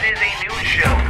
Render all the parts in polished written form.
is a news show.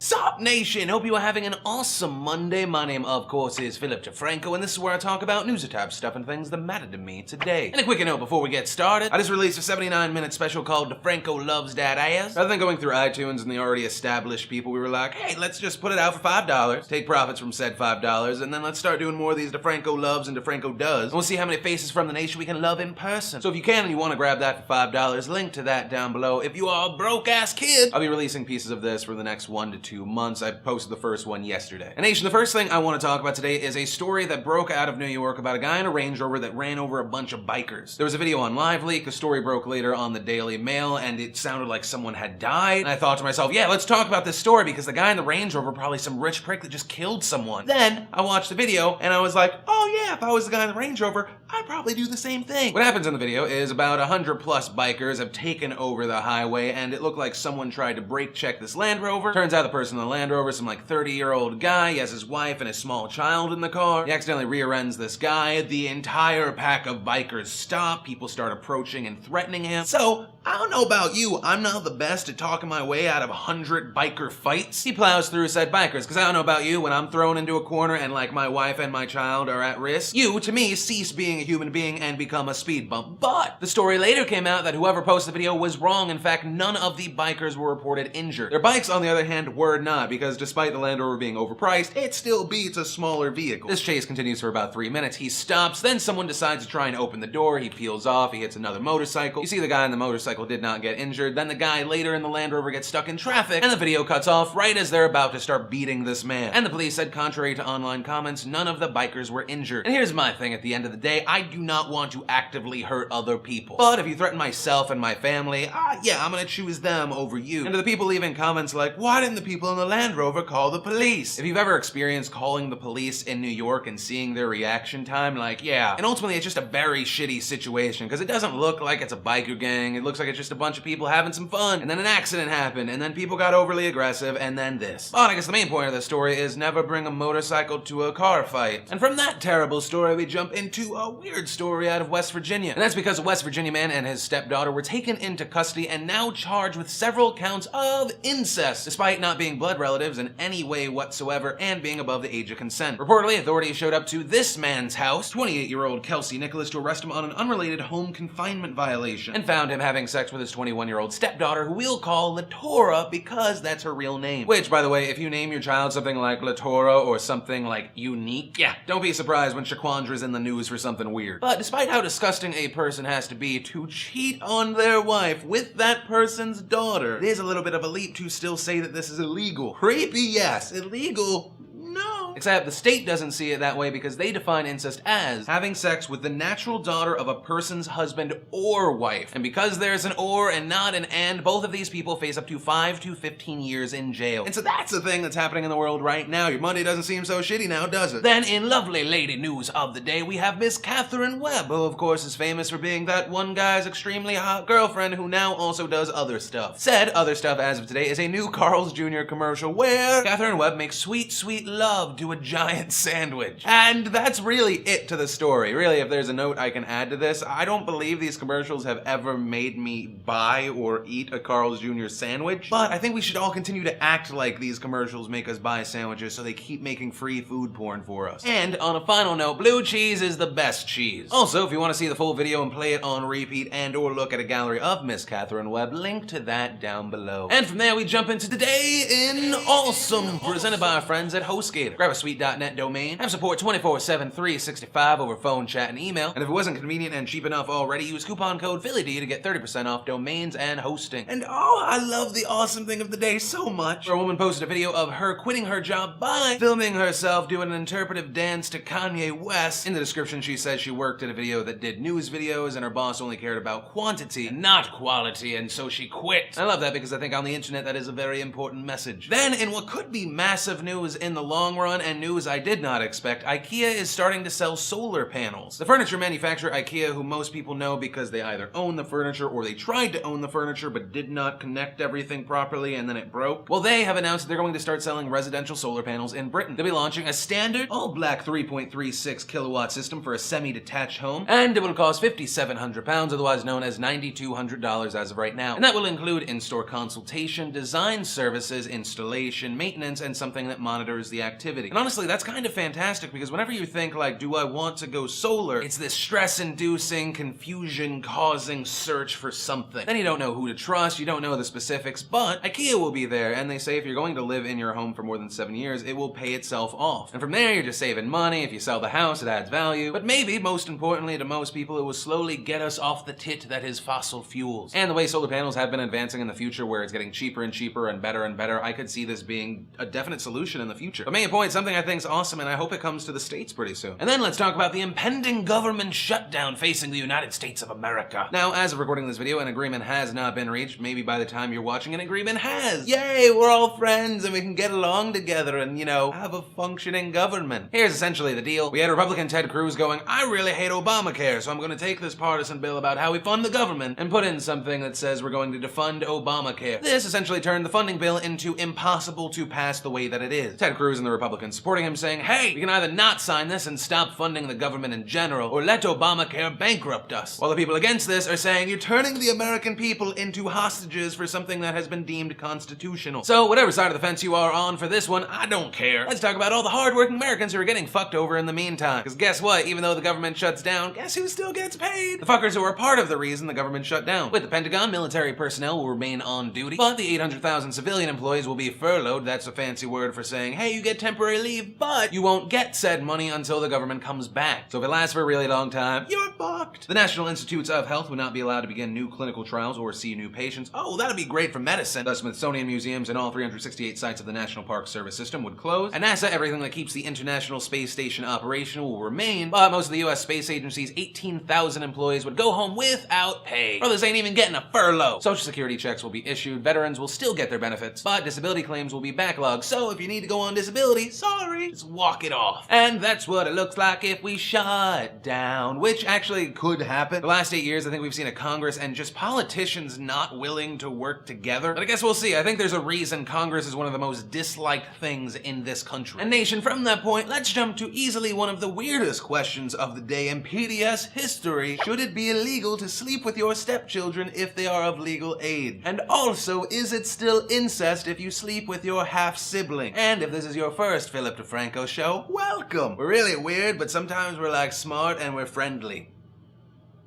Sup Nation, hope you are having an awesome Monday. My name, of course, is Philip DeFranco, and this is where I talk about news type stuff and things that matter to me today. And a quick note before we get started, I just released a 79-minute special called DeFranco Loves That Ass. Rather than going through iTunes and the already established people, we were like, hey, let's just put it out for $5, take profits from said $5, and then let's start doing more of these DeFranco Loves and DeFranco Does, and we'll see how many faces from the nation we can love in person. So if you can and you want to grab that for $5, link to that down below. If you are a broke-ass kid, I'll be releasing pieces of this for the next 1 to 2 months. I posted the first one yesterday. And Nation, the first thing I want to talk about today is a story that broke out of New York about a guy in a Range Rover that ran over a bunch of bikers. There was a video on LiveLeak, the story broke later on the Daily Mail, and it sounded like someone had died. And I thought to myself, yeah, let's talk about this story because the guy in the Range Rover probably some rich prick that just killed someone. Then I watched the video and I was like, oh yeah, if I was the guy in the Range Rover, I'd probably do the same thing. What happens in the video is about 100 plus bikers have taken over the highway, and it looked like someone tried to brake check this Land Rover. Turns out the person in the Land Rover, some like 30-year-old guy, he has his wife and his small child in the car. He accidentally rear ends this guy. The entire pack of bikers stop. People start approaching and threatening him. So, I don't know about you, I'm not the best at talking my way out of 100 biker fights. He plows through said bikers, because I don't know about you, when I'm thrown into a corner and like my wife and my child are at risk, you, to me, cease being a human being and become a speed bump. But the story later came out that whoever posted the video was wrong. In fact, none of the bikers were reported injured. Their bikes, on the other hand, were not, because despite the Land Rover being overpriced, it still beats a smaller vehicle. This chase continues for about 3 minutes. He stops, then someone decides to try and open the door. He peels off, he hits another motorcycle. You see the guy in the motorcycle did not get injured. Then the guy later in the Land Rover gets stuck in traffic, and the video cuts off right as they're about to start beating this man. And the police said, contrary to online comments, none of the bikers were injured. And here's my thing, at the end of the day, I do not want to actively hurt other people. But if you threaten myself and my family, yeah, I'm gonna choose them over you. And to the people leaving comments like, why didn't the people in the Land Rover call the police? If you've ever experienced calling the police in New York and seeing their reaction time, like, yeah. And ultimately, it's just a very shitty situation, because it doesn't look like it's a biker gang. It looks like it's just a bunch of people having some fun, and then an accident happened, and then people got overly aggressive, and then this. But I guess the main point of the story is never bring a motorcycle to a car fight. And from that terrible story, we jump into a weird story out of West Virginia. And that's because a West Virginia man and his stepdaughter were taken into custody and now charged with several counts of incest, despite not being blood relatives in any way whatsoever and being above the age of consent. Reportedly, authorities showed up to this man's house, 28-year-old Kelsey Nicholas, to arrest him on an unrelated home confinement violation, and found him having sex with his 21-year-old stepdaughter, who we'll call Latora because that's her real name. Which, by the way, if you name your child something like Latora or something like Unique, yeah, don't be surprised when Shaquandra's in the news for something weird. But despite how disgusting a person has to be to cheat on their wife with that person's daughter, it is a little bit of a leap to still say that this is illegal. Creepy, yes. Illegal, no. Except the state doesn't see it that way because they define incest as having sex with the natural daughter of a person's husband or wife. And because there's an or and not an and, both of these people face up to 5 to 15 years in jail. And so that's the thing that's happening in the world right now. Your Monday doesn't seem so shitty now, does it? Then in lovely lady news of the day, we have Miss Catherine Webb, who of course is famous for being that one guy's extremely hot girlfriend who now also does other stuff. Said other stuff as of today is a new Carl's Jr. commercial where Catherine Webb makes sweet, sweet love to a giant sandwich. And that's really it to the story. Really, if there's a note I can add to this, I don't believe these commercials have ever made me buy or eat a Carl's Jr. sandwich, but I think we should all continue to act like these commercials make us buy sandwiches so they keep making free food porn for us. And on a final note, blue cheese is the best cheese. Also, if you want to see the full video and play it on repeat and or look at a gallery of Miss Catherine Webb, link to that down below. And from there, we jump into Today in Awesome, presented by our friends at HostGator. Grab a sweet.net domain, have support 24/7, 365 over phone, chat, and email. And if it wasn't convenient and cheap enough already, use coupon code PhillyD to get 30% off domains and hosting. And oh, I love the awesome thing of the day so much. A woman posted a video of her quitting her job by filming herself doing an interpretive dance to Kanye West. In the description, she says she worked at a video that did news videos and her boss only cared about quantity and not quality, and so she quit. I love that because I think on the internet that is a very important message. Then, in what could be massive news in the long run, and news I did not expect, IKEA is starting to sell solar panels. The furniture manufacturer IKEA, who most people know because they either own the furniture or they tried to own the furniture but did not connect everything properly and then it broke. Well, they have announced that they're going to start selling residential solar panels in Britain. They'll be launching a standard all-black 3.36 kilowatt system for a semi-detached home, and it will cost £5,700, otherwise known as $9,200 as of right now. And that will include in-store consultation, design services, installation, maintenance, and something that monitors the activity. And honestly, that's kind of fantastic because whenever you think like, do I want to go solar, it's this stress-inducing, confusion-causing search for something. Then you don't know who to trust, you don't know the specifics, but IKEA will be there, and they say if you're going to live in your home for more than 7 years, it will pay itself off. And from there, you're just saving money. If you sell the house, it adds value. But maybe, most importantly to most people, it will slowly get us off the tit that is fossil fuels. And the way solar panels have been advancing in the future, where it's getting cheaper and cheaper and better, I could see this being a definite solution in the future. But main point, something I think is awesome, and I hope it comes to the States pretty soon. And then let's talk about the impending government shutdown facing the United States of America. Now, as of recording this video, an agreement has not been reached. Maybe by the time you're watching, an agreement has. Yay, we're all friends and we can get along together and, you know, have a functioning government. Here's essentially the deal. We had Republican Ted Cruz going, I really hate Obamacare, so I'm going to take this partisan bill about how we fund the government and put in something that says we're going to defund Obamacare. This essentially turned the funding bill into impossible to pass the way that it is. Ted Cruz and the Republicans supporting him saying, hey, we can either not sign this and stop funding the government in general, or let Obamacare bankrupt us. While the people against this are saying, you're turning the American people into hostages for something that has been deemed constitutional. So whatever side of the fence you are on for this one, I don't care. Let's talk about all the hardworking Americans who are getting fucked over in the meantime. Because guess what? Even though the government shuts down, guess who still gets paid? The fuckers who are part of the reason the government shut down. With the Pentagon, military personnel will remain on duty, but the 800,000 civilian employees will be furloughed. That's a fancy word for saying, hey, you get temporary leave, but you won't get said money until the government comes back. So if it lasts for a really long time, you're fucked. The National Institutes of Health would not be allowed to begin new clinical trials or see new patients. Oh, that'd be great for medicine. The Smithsonian museums and all 368 sites of the National Park Service system would close. At NASA, everything that keeps the International Space Station operational will remain, but most of the US space agency's 18,000 employees would go home without pay. Brothers ain't even getting a furlough. Social Security checks will be issued, veterans will still get their benefits, but disability claims will be backlogged, so if you need to go on disability, sorry, just walk it off. And that's what it looks like if we shut down, which actually could happen. The last 8 years, I think we've seen a Congress and just politicians not willing to work together. But I guess we'll see. I think there's a reason Congress is one of the most disliked things in this country. And nation, from that point, let's jump to easily one of the weirdest questions of the day in PDS history. Should it be illegal to sleep with your stepchildren if they are of legal age? And also, is it still incest if you sleep with your half-sibling? And if this is your first Philip DeFranco show, welcome! We're really weird, but sometimes we're like smart and we're friendly.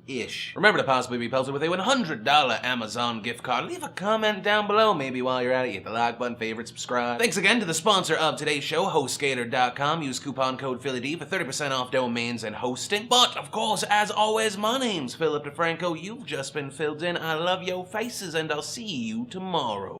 Ish. Remember to possibly be pelted with a $100 Amazon gift card. Leave a comment down below, maybe while you're at it. Hit the like button, favorite, subscribe. Thanks again to the sponsor of today's show, HostGator.com. Use coupon code PhillyD for 30% off domains and hosting. But, of course, as always, my name's Philip DeFranco. You've just been filled in. I love your faces, and I'll see you tomorrow.